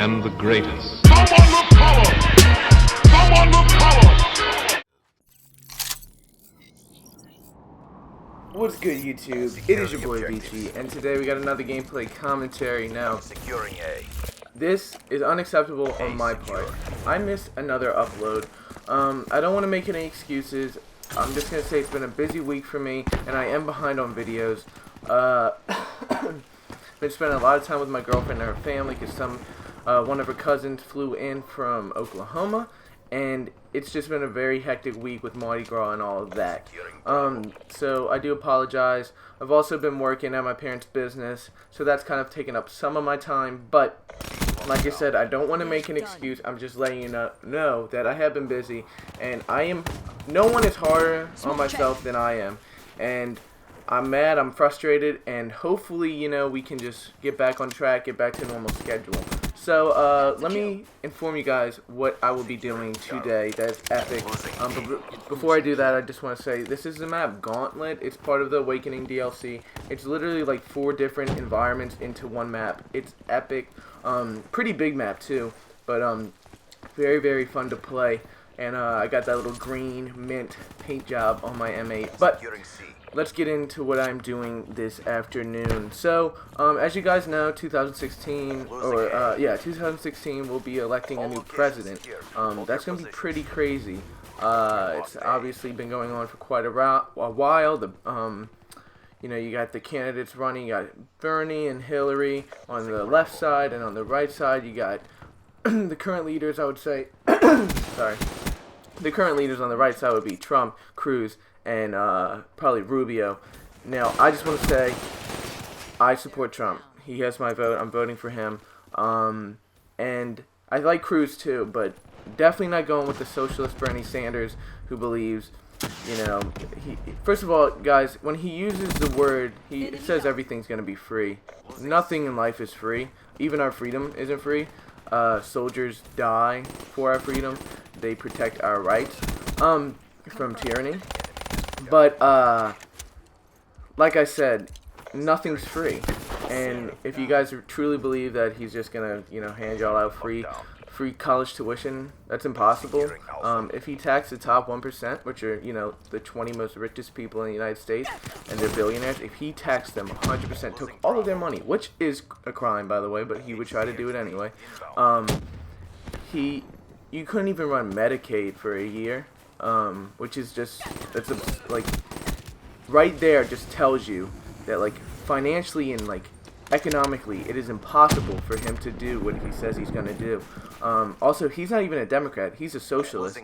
and the greatest. Someone recover! Someone recover! What's good, YouTube? It is your boy Vici, and today we got another gameplay commentary. Now, Securing A. this is unacceptable on my part. I missed another upload. I don't want to make any excuses. I'm just gonna say it's been a busy week for me, and I am behind on videos. Been spending a lot of time with my girlfriend and her family because one of her cousins flew in from Oklahoma, and it's just been a very hectic week with Mardi Gras and all of that. So I do apologize. I've also been working at my parents' business, so that's kind of taken up some of my time, but like I said, I don't want to make an excuse. I'm just letting you know that I have been busy, and no one is harder on myself than I am, and I'm mad, I'm frustrated, and hopefully, we can just get back on track, get back to normal schedule. So, let me inform you guys what I will be doing today. That's epic. But before I do that, I just want to say, this is the map Gauntlet. It's part of the Awakening DLC. It's literally like 4 different environments into one map. It's epic. Pretty big map, too. But, very, very fun to play. And, I got that little green mint paint job on my M8. But let's get into what I'm doing this afternoon. So, as you guys know, 2016 we'll be electing a new president. That's gonna be pretty crazy. It's obviously been going on for quite a while. You got the candidates running. You got Bernie and Hillary on the left side, and on the right side, you got the current leaders. I would say, sorry, the current leaders on the right side would be Trump, Cruz, and probably Rubio. Now, I just want to say, I support Trump. He has my vote. I'm voting for him. And I like Cruz too, but definitely not going with the socialist Bernie Sanders, who believes, first of all, guys, when he uses the word, he says everything's going to be free. Nothing in life is free. Even our freedom isn't free. Soldiers die for our freedom. They protect our rights from tyranny. But, like I said, nothing's free. And if you guys truly believe that he's just gonna, hand y'all out free college tuition, that's impossible. If he taxed the top 1%, which are, the 20 most richest people in the United States, and they're billionaires, if he taxed them 100%, took all of their money, which is a crime, by the way, but he would try to do it anyway, you couldn't even run Medicaid for a year. Which is just, right there just tells you that, financially and, economically, it is impossible for him to do what he says he's going to do. Also, he's not even a Democrat. He's a socialist.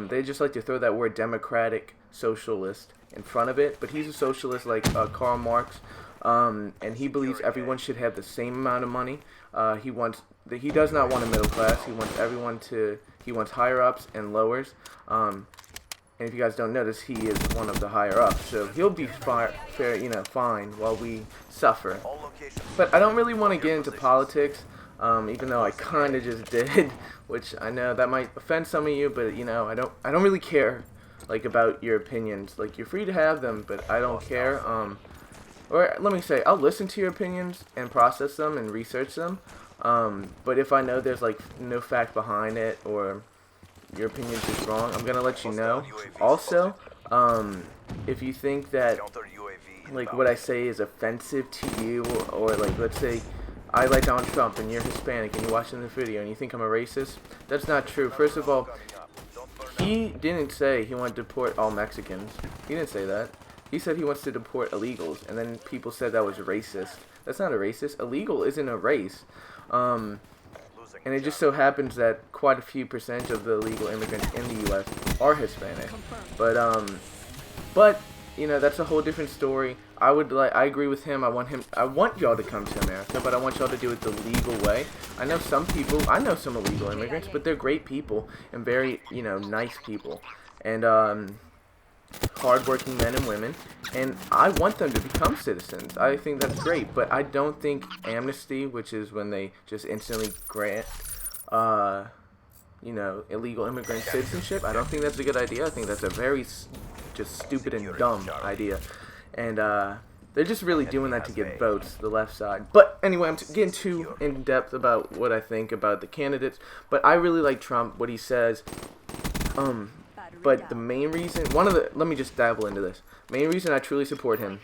They just like to throw that word democratic socialist in front of it, but he's a socialist like Karl Marx, and he believes everyone should have the same amount of money. He does not want a middle class. He wants higher ups and lowers. And if you guys don't notice, he is one of the higher ups, so he'll be fine while we suffer. But I don't really want to get into politics, even though I kind of just did, which I know that might offend some of you, but I don't really care about your opinions. You're free to have them, but I don't care. Or let me say, I'll listen to your opinions and process them and research them. But if I know there's no fact behind it, or your opinion's just wrong, I'm gonna let you know. Also, if you think that what I say is offensive to you, or let's say I like Donald Trump and you're Hispanic and you're watching this video and you think I'm a racist, that's not true. First of all, he didn't say he wanted to deport all Mexicans. He didn't say that. He said he wants to deport illegals, and then people said that was racist. That's not a racist. Illegal isn't a race. And it just so happens that quite a few percentage of the illegal immigrants in the U.S. are Hispanic. But that's a whole different story. I agree with him. I want y'all to come to America, but I want y'all to do it the legal way. I know some illegal immigrants, but they're great people and very, nice people. And, hardworking men and women, and I want them to become citizens. I think that's great, but I don't think amnesty, which is when they just instantly grant, illegal immigrant citizenship, I don't think that's a good idea. I think that's a very just stupid and dumb idea. And They're just really doing that to get votes, the left side. But anyway, I'm getting too in depth about what I think about the candidates. But I really like Trump, what he says. But the main reason, let me just dabble into this. Main reason I truly support him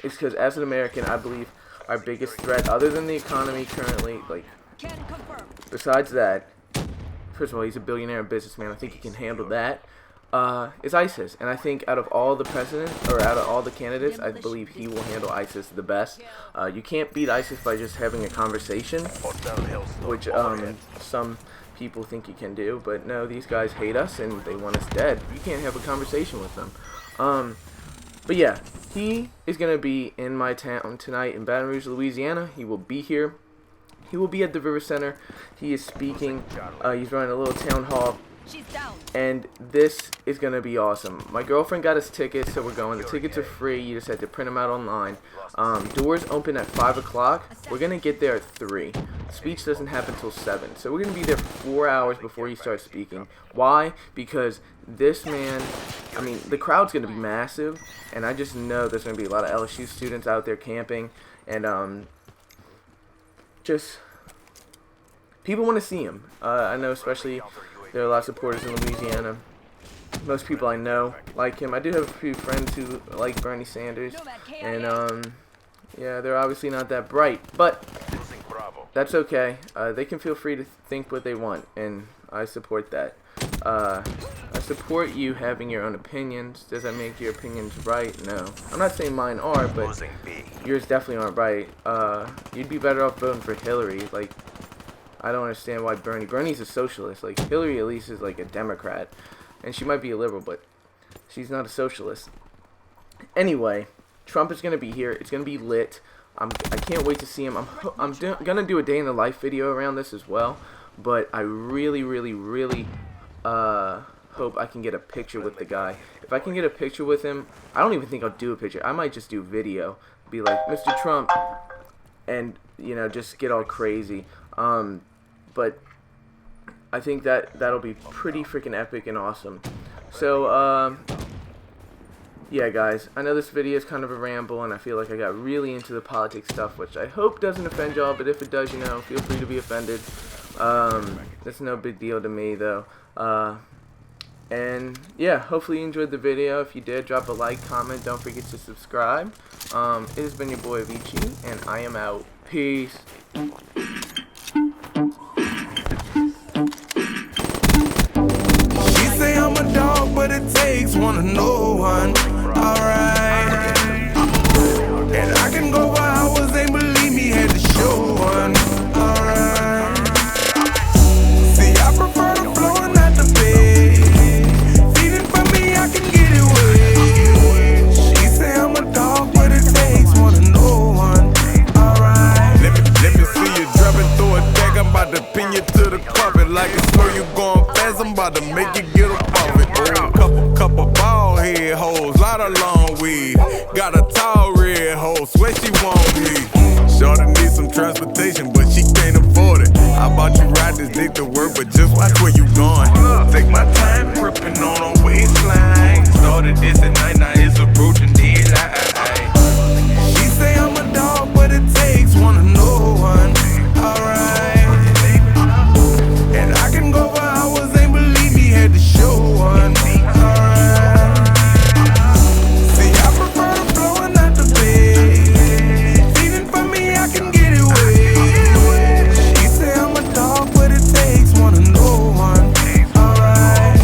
is because as an American, I believe our biggest threat, other than the economy currently, like, besides that, first of all, he's a billionaire and businessman. I think he can handle that. Is ISIS. And I think out of all the presidents, or out of all the candidates, I believe he will handle ISIS the best. You can't beat ISIS by just having a conversation, which some people think you can do, but no, these guys hate us and they want us dead. You can't have a conversation with them. But yeah, he is going to be in my town tonight in Baton Rouge, Louisiana. He will be here. He will be at the River Center. He is speaking. He's running a little town hall. And this is going to be awesome. My girlfriend got us tickets, so we're going. The tickets are free. You just have to print them out online. Doors open at 5 o'clock. We're going to get there at 3. Speech doesn't happen until 7. So we're going to be there for 4 hours before he starts speaking. Why? Because this man, I mean, the crowd's going to be massive. And I just know there's going to be a lot of LSU students out there camping. And just people want to see him. I know especially there are a lot of supporters in Louisiana. Most people I know like him. I do have a few friends who like Bernie Sanders, and yeah, they're obviously not that bright, but that's okay. They can feel free to think what they want, and I support that. I support you having your own opinions. Does that make your opinions right? No. I'm not saying mine are, but yours definitely aren't right. You'd be better off voting for Hillary. Like, I don't understand why Bernie's a socialist. Like, Hillary at least is like a Democrat, and she might be a liberal, but she's not a socialist. Anyway, Trump is gonna be here. It's gonna be lit. I can't wait to see him. I'm gonna do a day in the life video around this as well, but I really hope I can get a picture with the guy. If I can get a picture with him, I don't even think I'll do a picture. I might just do video. Be like, Mr. Trump, and you know, just get all crazy. But I think that'll be pretty freaking epic and awesome. So, yeah, guys, I know this video is kind of a ramble, and I feel like I got really into the politics stuff, which I hope doesn't offend y'all, but if it does, you know, feel free to be offended. It's no big deal to me, though. And, yeah, hopefully you enjoyed the video. If you did, drop a like, comment, don't forget to subscribe. It has been your boy, Avicii, and I am out. Peace. Say I'm a dog, but it takes one to know one. Alright. And I can go for hours, ain't believe me, had to show one. Alright. See, I prefer the flow and not the bed. Feeding for me, I can get it wet. She say I'm a dog, but it takes one to know one. Alright. Let me see you dropping through a deck. I'm about to pin you to the carpet like it's slow. You going fast, I'm about to make you get up off it. Oh, couple bald head hoes, lot of long weed. Got a tall red hoe, swear she want me. Shorty need some transportation, but she can't afford it. How about you ride this dick to work, but just watch where you going. Take my time, gripping on her waistline. Started this at night, now it's approaching daylight. She say I'm a dog, but it takes one to know one. Alright. And I can go for hours, ain't believe me, had to show one. Alright. See, I prefer the flow and not the bed. Feeding for me, I can get it wet. She say I'm a dog, but it takes one to know one. Alright.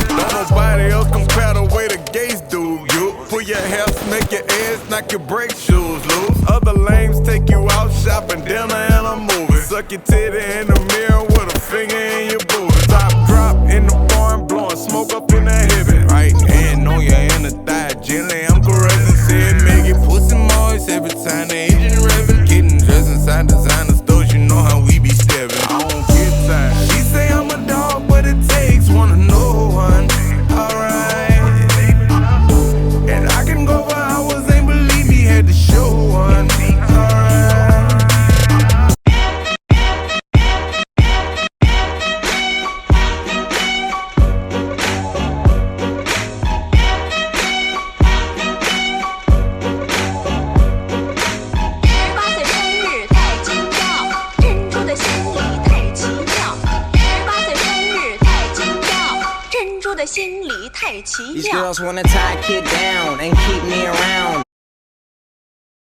Don't nobody else compare the way the gays do. You pull your hair, make your ass, knock your brake shoes loose. Other lames take you out shopping, dinner and a movie. Suck your titty in the mirror with a finger in your booty. Top drop in the barn, blowing smoke up in the heaven. Right hand on your inner thigh, gently I'm caressing. Said make it pussy moist every time the engine revving. Getting dressed inside designer stores, you know how we be stepping. I don't get tired. She say I'm a dog, but it takes one to know one. Alright. And I can go for hours, ain't believe me, had to show one. Alright. 珍珠的心理太奇 These 妙。 girls wanna tie a kid down and keep me around.